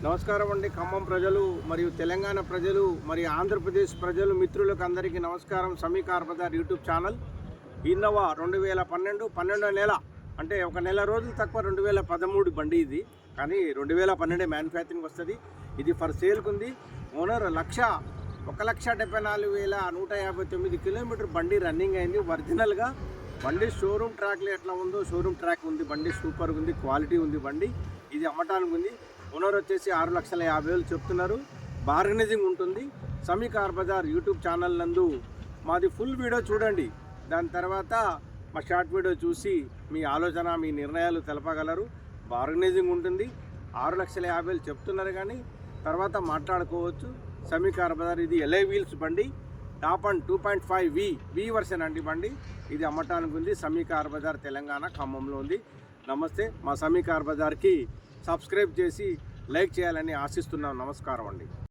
నమస్కారం అండి. ఖమ్మం ప్రజలు మరియు తెలంగాణ ప్రజలు మరియు ఆంధ్రప్రదేశ్ ప్రజలు మిత్రులకు అందరికీ నమస్కారం. Sami car bazaar YouTube channel. Innova 2012 నెల, అంటే ఒక నెల రోజులు తక్కువ 2013 బండి ఇది, కానీ 2012 మ్యానుఫ్యాక్చరింగ్ వస్తుంది. ఇది ఫర్ సేల్కి ఉంది. ఓనర్ 1,74,159 కిలోమీటర్ బండి రన్నింగ్ అయింది. ఒరిజినల్గా బండి షోరూమ్ ట్రాక్లో ఎట్లా ఉందో షోరూమ్ ట్రాక్ ఉంది. బండి సూపర్గా ఉంది, క్వాలిటీ ఉంది బండి. ఇది అమ్మటానికి ఉంది. ఓనర్ వచ్చేసి 6,50,000 చెప్తున్నారు. బార్గనైజింగ్ ఉంటుంది. సమీ కార్ బజార్ యూట్యూబ్ ఛానల్ నందు మాది ఫుల్ వీడియో చూడండి. దాని తర్వాత మా షార్ట్ వీడియో చూసి మీ ఆలోచన, మీ నిర్ణయాలు తెలపగలరు. బార్గనైజింగ్ ఉంటుంది. 6,50,000 చెప్తున్నారు, కానీ తర్వాత మాట్లాడుకోవచ్చు. సమీ కార్ బజార్. ఇది ఎల్ఐ వీల్స్ బండి, టాప్ అండ్ 2.5 వి వర్షన్ అండి బండి. ఇది అమ్మటానికి ఉంది. సమీ కార్ బజార్ తెలంగాణ, ఖమ్మంలో ఉంది. నమస్తే. మా సమీ కార్ బజార్కి సబ్స్క్రైబ్ చేసి లైక్ చేయాలని ఆశిస్తున్నాం. నమస్కారం అండి.